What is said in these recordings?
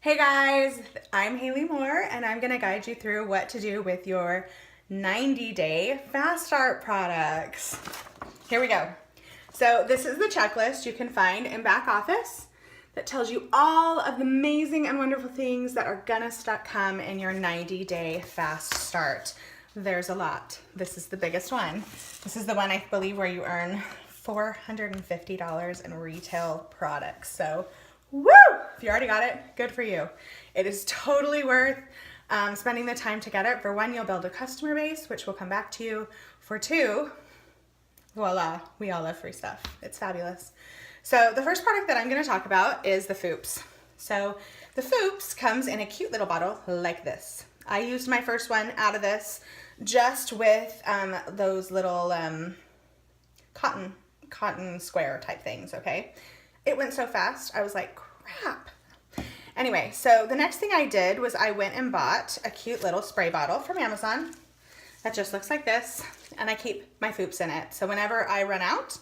Hey guys, I'm Haley Moore and I'm gonna guide you through what to do with your 90-day fast start products. Here we go. So this is the checklist you can find in back office that tells you all of the amazing and wonderful things that are gonna come in your 90-day fast start. There's a lot. This is the biggest one. This is the one I believe where you earn $450 in retail products. So woo! If you already got it, good for you. It is totally worth spending the time to get it. For one, you'll build a customer base, which will come back to you. For two, voila, we all love free stuff. It's fabulous. So the first product that I'm going to talk about is the Fuks. So the Fuks comes in a cute little bottle like this. I used my first one out of this just with those little cotton square type things, okay? It went so fast, I was like, crap. Anyway, so the next thing I did was I went and bought a cute little spray bottle from Amazon that just looks like this, and I keep my Fuks in it. So whenever I run out,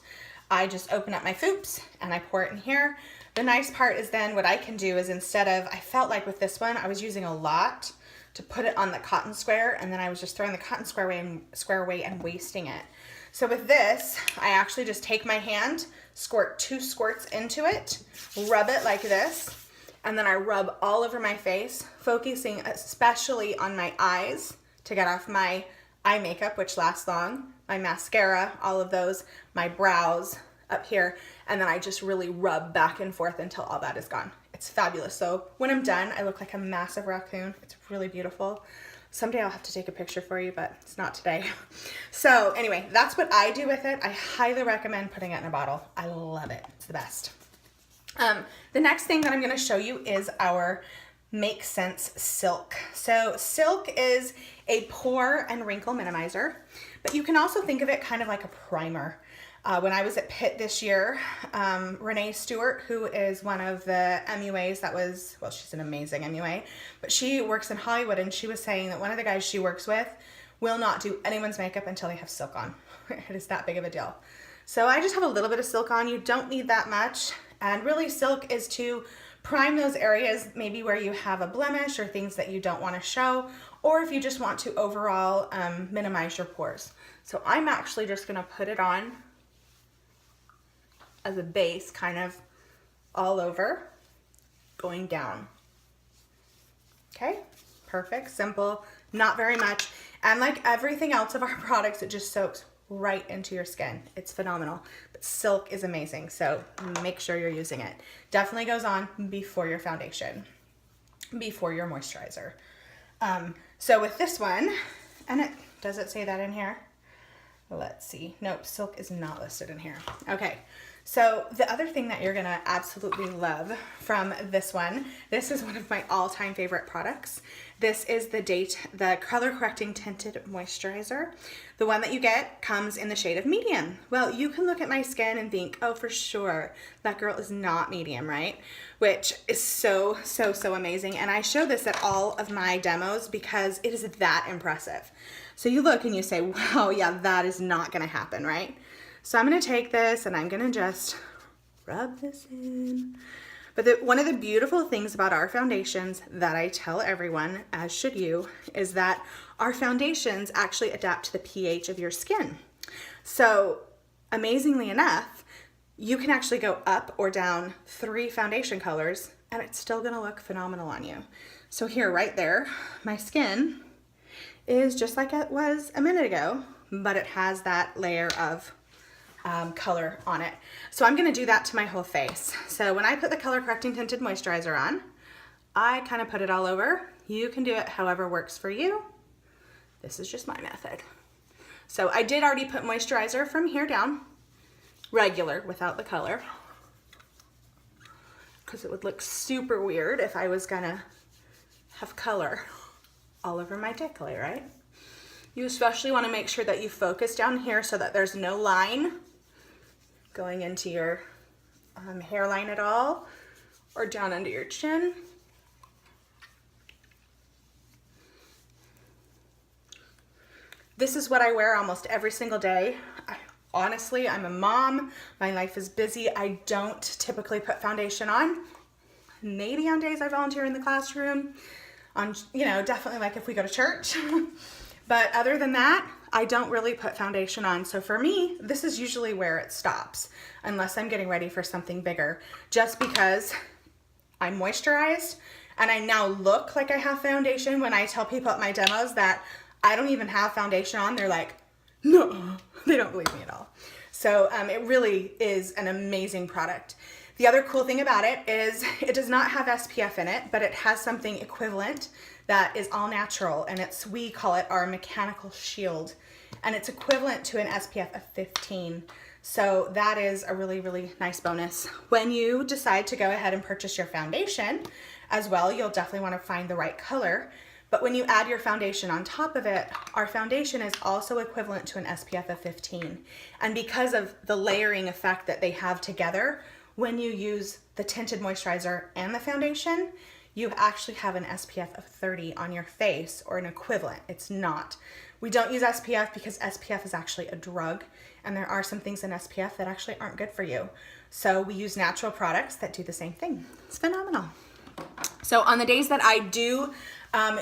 I just open up my Fuks and I pour it in here. The nice part is then what I can do is instead of, I felt like with this one, I was using a lot to put it on the cotton square, and then I was just throwing the cotton square away and wasting it. So with this, I actually just take my hand, squirt 2 squirts into it, rub it like this, and then I rub all over my face, focusing especially on my eyes to get off my eye makeup, which lasts long, my mascara, all of those, my brows up here, and then I just really rub back and forth until all that is gone. It's fabulous. So when I'm done, I look like a massive raccoon. It's really beautiful. Someday I'll have to take a picture for you, but it's not today. So anyway, that's what I do with it. I highly recommend putting it in a bottle. I love it. It's the best. The next thing that I'm going to show you is our Make Sense Silk. So Silk is a pore and wrinkle minimizer, but you can also think of it kind of like a primer. When I was at Pitt this year, Renee Stewart, who is one of the MUAs that was, well, she's an amazing MUA, but she works in Hollywood, and she was saying that one of the guys she works with will not do anyone's makeup until they have silk on. It is that big of a deal. So I just have a little bit of silk on. You don't need that much. And really silk is to prime those areas maybe where you have a blemish or things that you don't want to show, or if you just want to overall minimize your pores. So I'm actually just going to put it on as a base, kind of all over, going down. Okay, perfect, simple, not very much. And like everything else of our products, it just soaks right into your skin. It's phenomenal. But Silk is amazing, so make sure you're using it. Definitely goes on before your foundation, before your moisturizer. So with this one, and does it say that in here? Let's see. Nope, Silk is not listed in here. Okay, so the other thing that you're gonna absolutely love from this one, this is one of my all-time favorite products. This is the Color Correcting Tinted Moisturizer. The one that you get comes in the shade of medium. Well, you can look at my skin and think, oh, for sure, that girl is not medium, right? Which is so, so, so amazing. And I show this at all of my demos because it is that impressive. So you look and you say, wow, yeah, that is not gonna happen, right? So I'm gonna take this and I'm gonna just rub this in. But one of the beautiful things about our foundations that I tell everyone, as should you, is that our foundations actually adapt to the pH of your skin. So amazingly enough, you can actually go up or down 3 foundation colors and it's still gonna look phenomenal on you. So here, right there, my skin is just like it was a minute ago, but it has that layer of color on it. So I'm gonna do that to my whole face. So when I put the Color Correcting Tinted Moisturizer on, I kind of put it all over. You can do it however works for you. This is just my method. So I did already put moisturizer from here down, regular, without the color, because it would look super weird if I was gonna have color all over my decollete, right? You especially want to make sure that you focus down here so that there's no line going into your hairline at all, or down under your chin. This is what I wear almost every single day. Honestly, I'm a mom. My life is busy. I don't typically put foundation on. maybe on days I volunteer in the classroom, on, you know, definitely like if we go to church. But other than that, I don't really put foundation on. So for me, this is usually where it stops, unless I'm getting ready for something bigger, just because I'm moisturized and I now look like I have foundation. When I tell people at my demos that I don't even have foundation on, they're like, no, they don't believe me at all. So it really is an amazing product. The other cool thing about it is it does not have SPF in it, but it has something equivalent that is all natural, and we call it our mechanical shield, and it's equivalent to an SPF of 15. So that is a really, really nice bonus. When you decide to go ahead and purchase your foundation as well, you'll definitely want to find the right color. But when you add your foundation on top of it, our foundation is also equivalent to an SPF of 15. And because of the layering effect that they have together, when you use the tinted moisturizer and the foundation, you actually have an SPF of 30 on your face, or an equivalent. It's not. We don't use SPF because SPF is actually a drug, and there are some things in SPF that actually aren't good for you. So we use natural products that do the same thing. It's phenomenal. So on the days that I do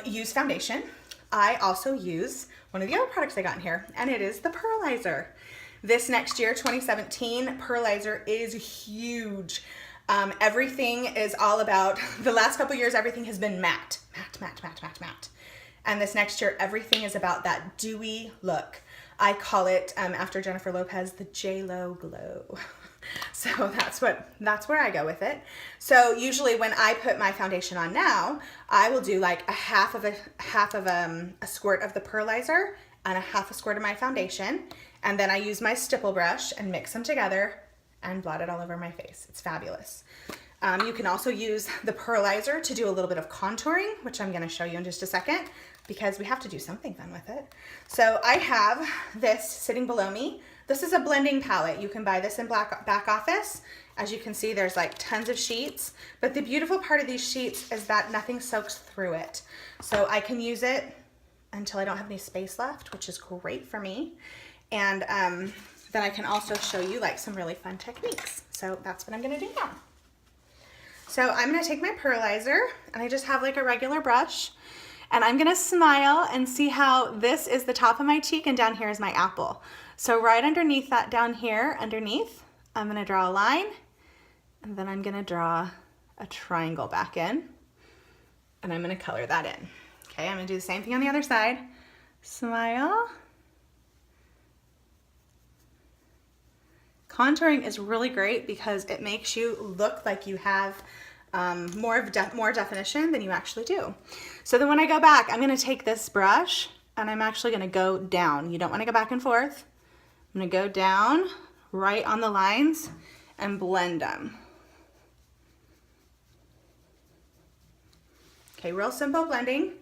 use foundation, I also use one of the other products I got in here, and it is the Pearlizer. This next year, 2017, Pearlizer is huge. Everything is all about, the last couple years, everything has been matte. And this next year, everything is about that dewy look. I call it, after Jennifer Lopez, the J-Lo glow. So that's where I go with it. So usually when I put my foundation on now, I will do like a half of a squirt of the Pearlizer and a half a squirt of my foundation. And then I use my stipple brush and mix them together and blot it all over my face. It's fabulous. You can also use the Pearlizer to do a little bit of contouring, which I'm gonna show you in just a second, because we have to do something fun with it. So I have this sitting below me. This is a blending palette. You can buy this in back office. As you can see, there's like tons of sheets, but the beautiful part of these sheets is that nothing soaks through it. So I can use it until I don't have any space left, which is great for me. And then I can also show you like some really fun techniques. So that's what I'm gonna do now. So I'm gonna take my Pearlizer, and I just have like a regular brush, and I'm gonna smile and see how this is the top of my cheek and down here is my apple. So right underneath that, down here underneath, I'm gonna draw a line, and then I'm gonna draw a triangle back in, and I'm gonna color that in. Okay, I'm gonna do the same thing on the other side. Smile. Contouring is really great because it makes you look like you have more definition than you actually do. So then when I go back, I'm gonna take this brush and I'm actually gonna go down. You don't wanna go back and forth. I'm gonna go down right on the lines and blend them. Okay, real simple blending.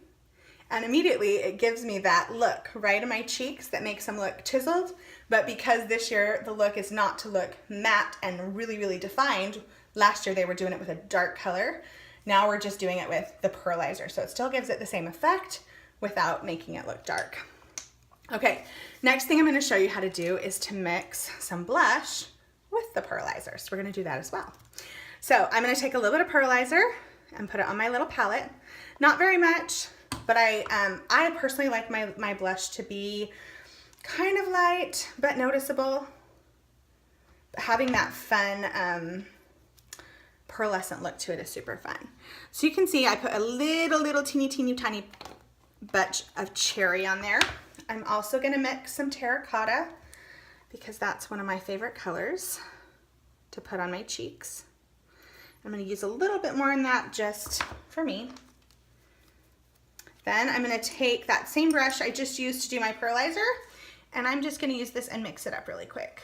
And immediately it gives me that look right in my cheeks that makes them look chiseled. But because this year the look is not to look matte and really, really defined, last year they were doing it with a dark color. Now we're just doing it with the Pearlizer. So it still gives it the same effect without making it look dark. Okay, next thing I'm gonna show you how to do is to mix some blush with the Pearlizer. So we're gonna do that as well. So I'm gonna take a little bit of Pearlizer and put it on my little palette. Not very much, but I personally like my blush to be kind of light but noticeable. But having that fun pearlescent look to it is super fun. So you can see I put a little teeny tiny bunch of cherry on there. I'm also gonna mix some terracotta because that's one of my favorite colors to put on my cheeks. I'm gonna use a little bit more in that just for me. Then I'm gonna take that same brush I just used to do my Pearlizer, and I'm just gonna use this and mix it up really quick.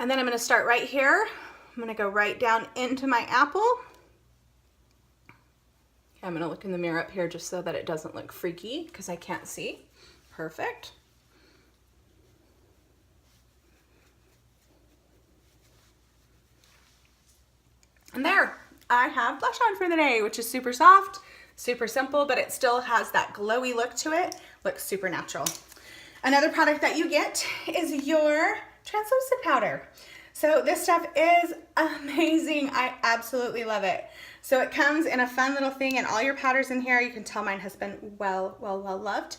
And then I'm gonna start right here. I'm gonna go right down into my apple. I'm gonna look in the mirror up here just so that it doesn't look freaky because I can't see. Perfect. And there, I have blush on for the day, which is super soft, super simple, but it still has that glowy look to it. Looks super natural. Another product that you get is your translucent powder. So this stuff is amazing. I absolutely love it. So it comes in a fun little thing, and all your powders in here. You can tell mine has been well loved.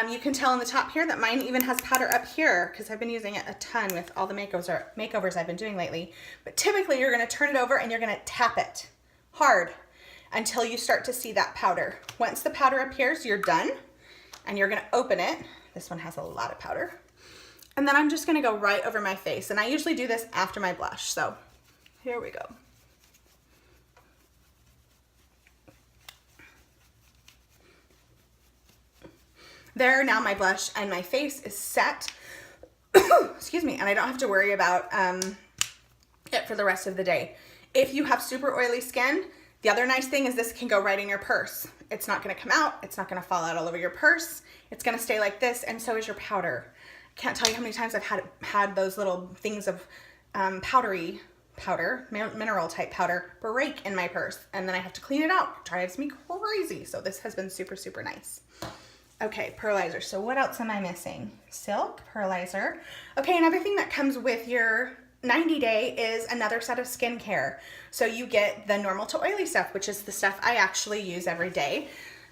You can tell on the top here that mine even has powder up here because I've been using it a ton with all the makeovers I've been doing lately. But typically you're going to turn it over and you're going to tap it hard until you start to see that powder. Once the powder appears, you're done, and you're going to open it. This one has a lot of powder. And then I'm just going to go right over my face, and I usually do this after my blush. So here we go. There, now my blush and my face is set. Excuse me, and I don't have to worry about it for the rest of the day. If you have super oily skin, the other nice thing is this can go right in your purse. It's not gonna come out, it's not gonna fall out all over your purse, it's gonna stay like this, and so is your powder. I can't tell you how many times I've had those little things of powdery powder, mineral type powder, break in my purse, and then I have to clean it out. It drives me crazy. So this has been super, super nice. Okay, pearlizer. So what else am I missing? Silk, pearlizer. Okay, another thing that comes with your 90-day is another set of skincare. So you get the normal to oily stuff, which is the stuff I actually use every day.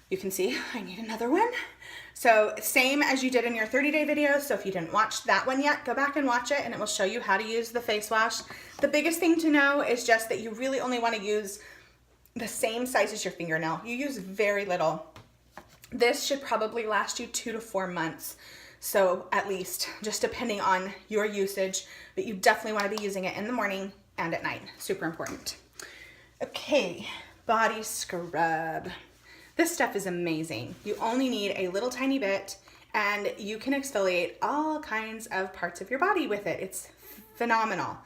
You can see I need another one. So same as you did in your 30-day video. So if you didn't watch that one yet, go back and watch it, and it will show you how to use the face wash. The biggest thing to know is just that you really only want to use the same size as your fingernail. You use very little. This should probably last you 2 to 4 months. So at least, just depending on your usage, but you definitely want to be using it in the morning and at night. Super important. Okay, body scrub. This stuff is amazing. You only need a little tiny bit, and you can exfoliate all kinds of parts of your body with it. It's phenomenal.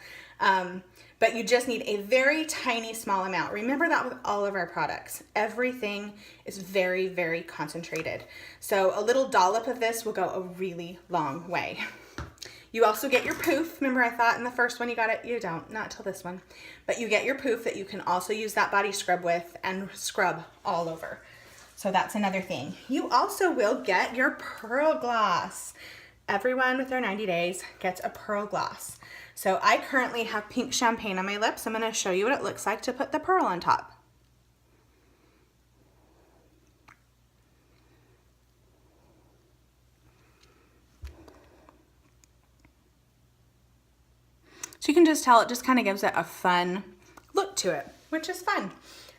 But you just need a very tiny small amount. Remember that with all of our products. Everything is very, very concentrated. So a little dollop of this will go a really long way. You also get your poof. Remember I thought in the first one you got it? You don't, not till this one. But you get your poof that you can also use that body scrub with and scrub all over. So that's another thing. You also will get your pearl gloss. Everyone with their 90 days gets a pearl gloss. So I currently have pink champagne on my lips. I'm going to show you what it looks like to put the pearl on top. So you can just tell it just kind of gives it a fun look to it, which is fun.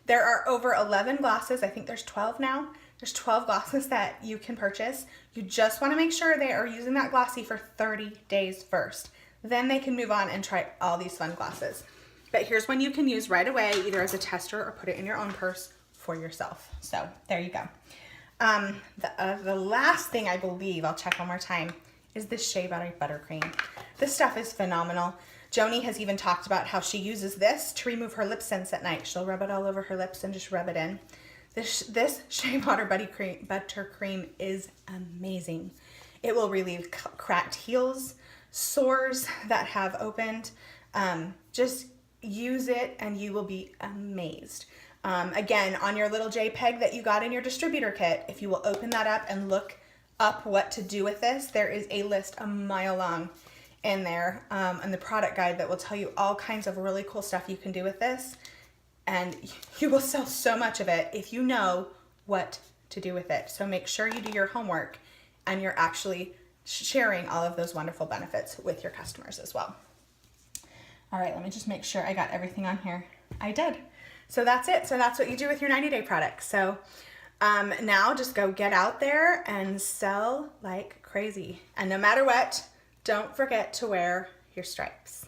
There are over 11 glosses. I think there's 12 now. There's 12 glosses that you can purchase. You just want to make sure they are using that glossy for 30 days first. Then they can move on and try all these fun glosses. But here's one you can use right away, either as a tester or put it in your own purse for yourself. So there you go. The last thing I believe, I'll check one more time, is this Shea Butter Buttercream. This stuff is phenomenal. Joni has even talked about how she uses this to remove her lip scents at night. She'll rub it all over her lips and just rub it in. This Shea Butter Buttercream is amazing. It will relieve cracked heels, sores that have opened. Just use it and you will be amazed. Again, on your little JPEG that you got in your distributor kit, if you will open that up and look up what to do with this, there is a list a mile long in there, and the product guide that will tell you all kinds of really cool stuff you can do with this. And you will sell so much of it if you know what to do with it. So make sure you do your homework and you're actually sharing all of those wonderful benefits with your customers as well. All right, let me just make sure I got everything on here. I did. So that's it. So that's what you do with your 90-day products. So now just go get out there and sell like crazy. And no matter what, don't forget to wear your stripes.